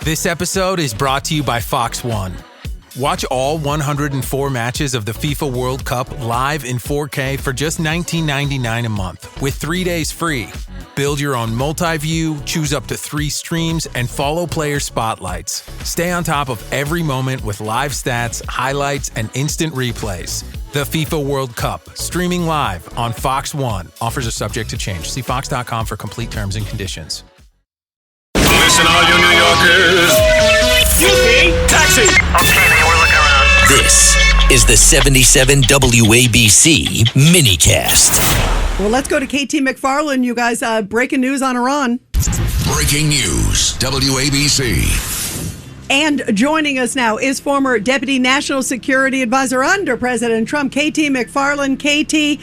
This episode is brought to you by Fox One. Watch all 104 matches of the FIFA World Cup live in 4K for just $19.99 a month with 3 days free. Build your own multi-view, choose up to 3 streams, and follow player spotlights. Stay on top of every moment with live stats, highlights, and instant replays. The FIFA World Cup, streaming live on Fox One. Offers are subject to change. See fox.com for complete terms and conditions. Listen, all you New Yorkers. Taxi! Okay, man, we're looking around. This is the 77 WABC minicast. Well, let's go to KT McFarland. You guys, breaking news on Iran. Breaking news, WABC. And joining us now is former Deputy National Security Advisor under President Trump, KT McFarland. KT,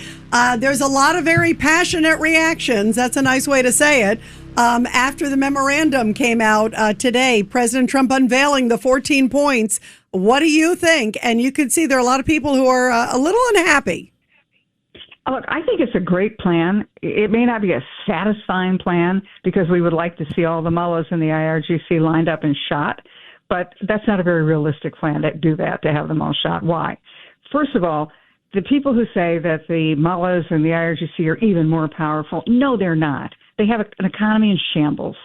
there's a lot of very passionate reactions. That's a nice way to say it. After the memorandum came out today, President Trump unveiling the 14 points. What do you think? And you can see there are a lot of people who are a little unhappy. Look, I think it's a great plan. It may not be a satisfying plan because we would like to see all the mullahs in the IRGC lined up and shot, but that's not a very realistic plan to do that, to have them all shot. Why? First of all, the people who say that the mullahs and the IRGC are even more powerful, no, they're not. They have an economy in shambles.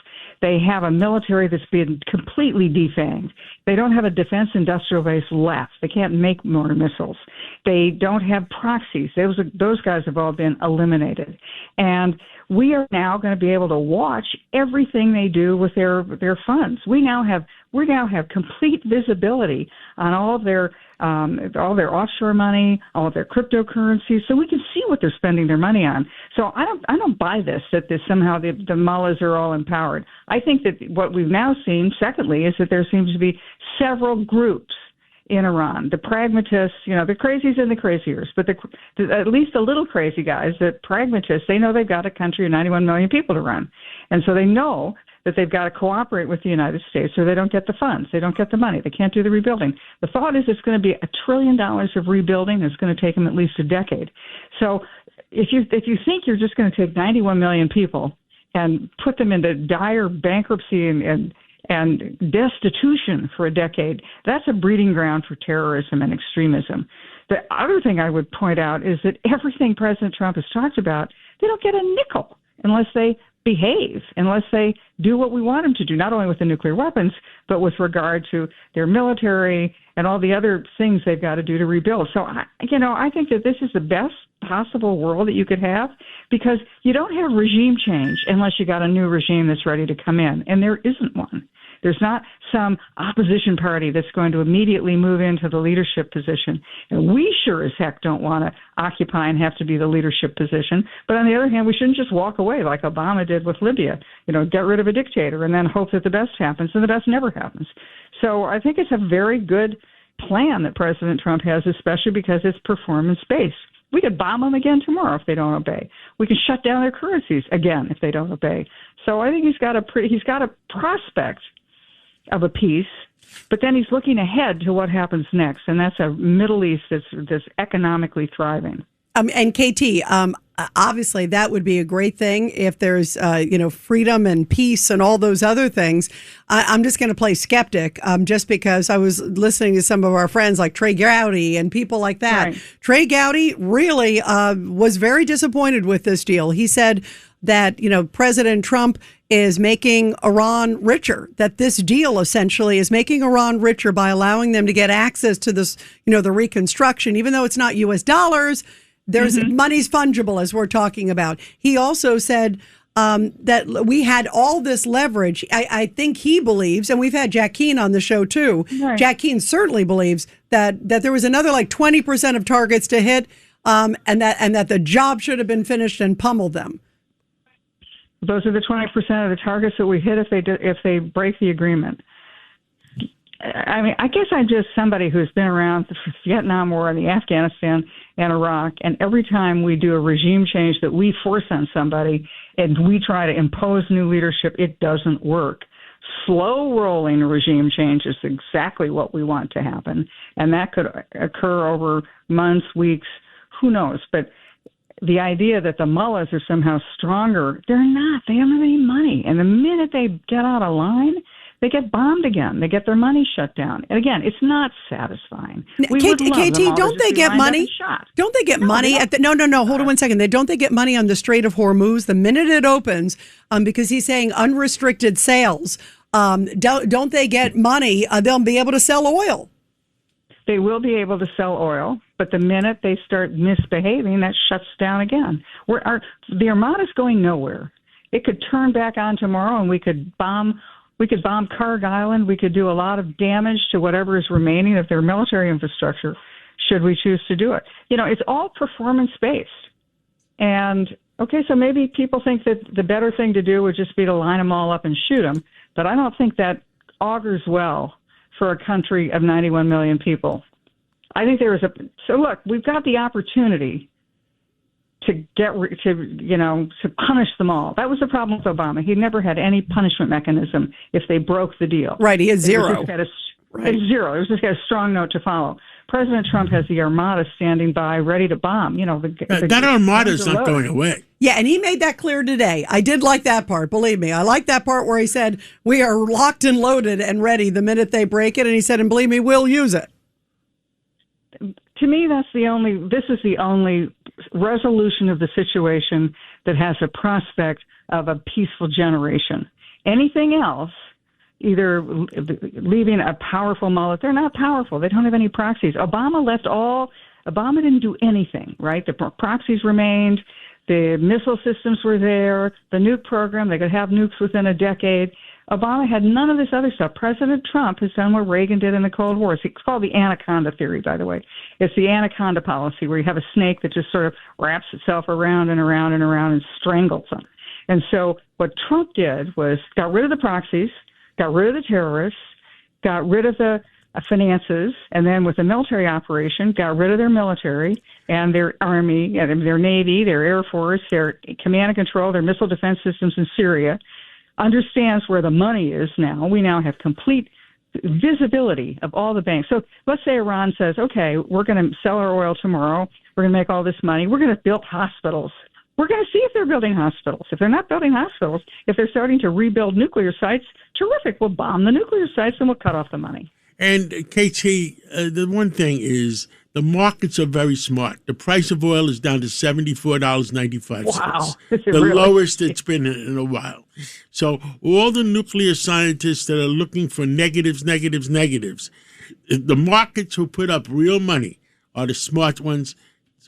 They have a military that's been completely defanged. They don't have a defense industrial base left. They can't make more missiles. They don't have proxies. Those guys have all been eliminated. And we are now going to be able to watch everything they do with their funds. We now have complete visibility on all their offshore money, all of their cryptocurrencies, so we can see what they're spending their money on. So I don't buy this that somehow the mullahs are all empowered. I think that what we've now seen, secondly, is that there seems to be several groups in Iran, the pragmatists, the crazies and the craziers, but at least the little crazy guys, the pragmatists, they know they've got a country of 91 million people to run. And so they know that they've got to cooperate with the United States or they don't get the funds, they don't get the money, they can't do the rebuilding. The thought is it's going to be $1 trillion of rebuilding. It's going to take them at least a decade. So if you think you're just going to take 91 million people and put them into dire bankruptcy and destitution for a decade, that's a breeding ground for terrorism and extremism. The other thing I would point out is that everything President Trump has talked about, they don't get a nickel unless they behave, unless they do what we want them to do, not only with the nuclear weapons, but with regard to their military and all the other things they've got to do to rebuild. So, I think that this is the best possible world that you could have, because you don't have regime change unless you got a new regime that's ready to come in, and there isn't one. There's not some opposition party that's going to immediately move into the leadership position. And we sure as heck don't want to occupy and have to be the leadership position. But on the other hand, we shouldn't just walk away like Obama did with Libya, get rid of a dictator and then hope that the best happens, and the best never happens. So I think it's a very good plan that President Trump has, especially because it's performance-based. We could bomb them again tomorrow if they don't obey. We can shut down their currencies again if they don't obey. So I think he's got a prospect of a peace, but then he's looking ahead to what happens next, and that's a Middle East that's economically thriving. And KT, obviously that would be a great thing if there's freedom and peace and all those other things. I'm just going to play skeptic, just because I was listening to some of our friends like Trey Gowdy and people like that. Right. Trey Gowdy really was very disappointed with this deal. He said that President Trump is making Iran richer, that this deal essentially is making Iran richer by allowing them to get access to this, the reconstruction, even though it's not U.S. dollars. There's money's fungible, as we're talking about. He also said that we had all this leverage. I think he believes, and we've had Jack Keane on the show too. Right. Jack Keane certainly believes that there was another 20% of targets to hit, and that the job should have been finished and pummeled them. Those are the 20% of the targets that we hit if they break the agreement. I mean, I guess I'm just somebody who's been around the Vietnam War and the Afghanistan and Iraq, and every time we do a regime change that we force on somebody and we try to impose new leadership, it doesn't work. Slow rolling regime change is exactly what we want to happen, and that could occur over months, weeks, who knows. But the idea that the mullahs are somehow stronger, they're not. They don't have any money. And the minute they get out of line, they get bombed again. They get their money shut down. And again, it's not satisfying. We would love them KT, all don't to they just be get lined up money? and shot. Don't they get money at the? No. Hold on one second. Don't they get money on the Strait of Hormuz the minute it opens? Because he's saying unrestricted sales. Don't they get money? They'll be able to sell oil. They will be able to sell oil, but the minute they start misbehaving, that shuts down again. The Armada's going nowhere. It could turn back on tomorrow, and we could bomb Karg Island. We could do a lot of damage to whatever is remaining of their military infrastructure, should we choose to do it. It's all performance-based. And, okay, so maybe people think that the better thing to do would just be to line them all up and shoot them, but I don't think that augurs well for a country of 91 million people. I think so look, we've got the opportunity to punish them all. That was the problem with Obama. He never had any punishment mechanism if they broke the deal. Right, he had zero. Zero. It was just got a strong note to follow. President Trump has the Armada standing by, ready to bomb. That Armada is not going away. Yeah, and he made that clear today. I did like that part, believe me. I like that part where he said, we are locked and loaded and ready the minute they break it. And he said, and believe me, we'll use it. To me, this is the only resolution of the situation that has a prospect of a peaceful generation. Anything else, either leaving a powerful mullet, they're not powerful. They don't have any proxies. Obama didn't do anything, right? The proxies remained. The missile systems were there. The nuke program, they could have nukes within a decade. Obama had none of this other stuff. President Trump has done what Reagan did in the Cold War. It's called the anaconda theory, by the way. It's the anaconda policy, where you have a snake that just sort of wraps itself around and around and around and strangles them. And so what Trump did was got rid of the proxies, got rid of the terrorists, got rid of the finances, and then with the military operation, got rid of their military and their army, their navy, their air force, their command and control, their missile defense systems in Syria, understands where the money is now. We now have complete visibility of all the banks. So let's say Iran says, okay, we're going to sell our oil tomorrow. We're going to make all this money. We're going to build hospitals. We're going to see if they're building hospitals. If they're not building hospitals, if they're starting to rebuild nuclear sites, terrific. We'll bomb the nuclear sites and we'll cut off the money. And, KT, the one thing is the markets are very smart. The price of oil is down to $74.95. Wow. The lowest it's been in a while. So all the nuclear scientists that are looking for negatives, the markets who put up real money are the smart ones.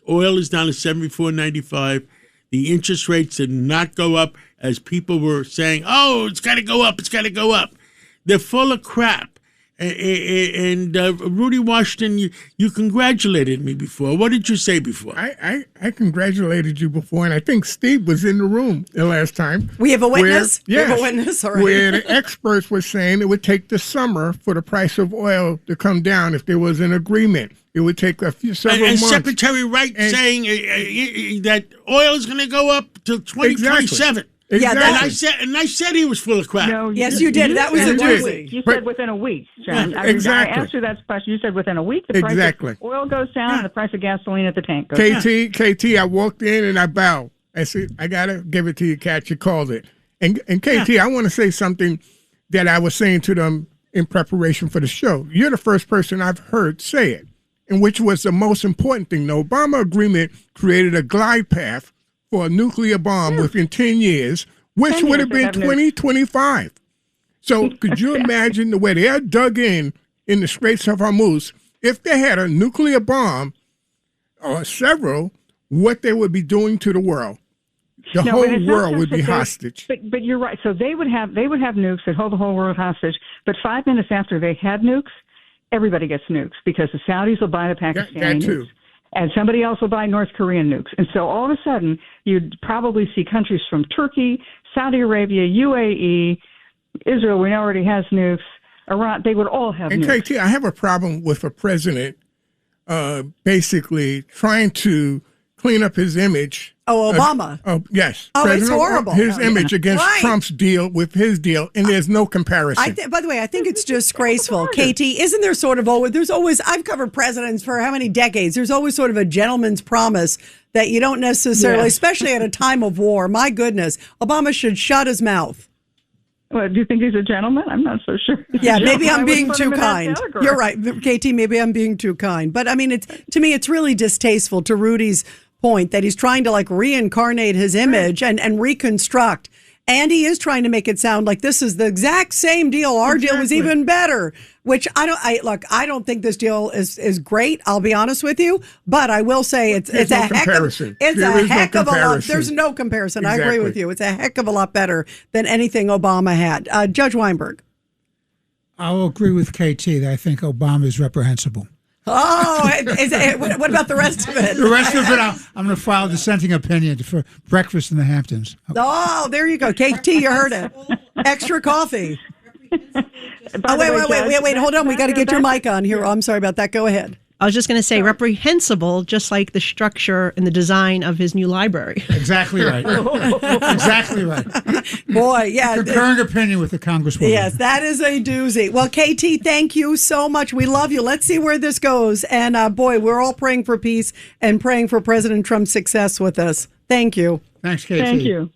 Oil is down to $74.95. The interest rates did not go up as people were saying, oh, it's got to go up, it's got to go up. They're full of crap. And Rudy Washington, you congratulated me before. What did you say before? I congratulated you before, and I think Steve was in the room the last time. We have a witness? We have a witness? All right. Where the experts were saying it would take the summer for the price of oil to come down if there was an agreement. It would take several months. And Secretary Wright saying that oil is going to go up to 2027. Exactly. Yeah, and I said he was full of crap. No, yes, you did. That was a doozy. You said within a week, John. Exactly. I asked you that question. You said within a week the price of oil goes down and the price of gasoline at the tank goes down. KT, I walked in and I bowed. I said, I got to give it to you, Kat. You called it. And KT, I want to say something that I was saying to them in preparation for the show. You're the first person I've heard say it, and which was the most important thing. The Obama agreement created a glide path for a nuclear bomb within 10 years, which would have been 2025. So could you imagine the way they are dug in the Straits of Hormuz, if they had a nuclear bomb or several, what they would be doing to the world? The whole world would be hostage. But you're right. So they would have nukes that hold the whole world hostage. But 5 minutes after they had nukes, everybody gets nukes because the Saudis will buy the Pakistani nukes. And somebody else will buy North Korean nukes. And so all of a sudden, you'd probably see countries from Turkey, Saudi Arabia, UAE, Israel, we know already has nukes, Iran, they would all have nukes. And KT, I have a problem with a president basically trying to clean up his image. Oh, Obama. Yes. Oh, President, it's horrible. His image against Trump's deal with his deal, and there's no comparison. By the way, I think it's disgraceful. KT, isn't there sort of always, I've covered presidents for how many decades, there's always sort of a gentleman's promise that you don't necessarily, especially at a time of war. My goodness, Obama should shut his mouth. Well, do you think he's a gentleman? I'm not so sure. Yeah, maybe I'm I being wouldn't put too him in that kind. category. You're right, KT. Maybe I'm being too kind. But I mean, to me, it's really distasteful, to Rudy's point, that he's trying to like reincarnate his image and reconstruct. And he is trying to make it sound like this is the exact same deal. Our deal was even better, which I don't think this deal is great. I'll be honest with you, but I will say it's a heck of a lot. There's no comparison. Exactly. I agree with you. It's a heck of a lot better than anything Obama had. Judge Weinberg. I'll agree with KT that I think Obama is reprehensible. Oh, what about the rest of it? The rest of it, I'm going to file a dissenting opinion for breakfast in the Hamptons. Oh, there you go. KT, you heard it. Extra coffee. Wait. Hold on. We got to get your mic on here. Oh, I'm sorry about that. Go ahead. I was just going to say reprehensible, just like the structure and the design of his new library. Exactly right. Exactly right. Boy, yeah. Concurring opinion with the Congresswoman. Yes, that is a doozy. Well, KT, thank you so much. We love you. Let's see where this goes. And boy, we're all praying for peace and praying for President Trump's success with this. Thank you. Thanks, KT. Thank you.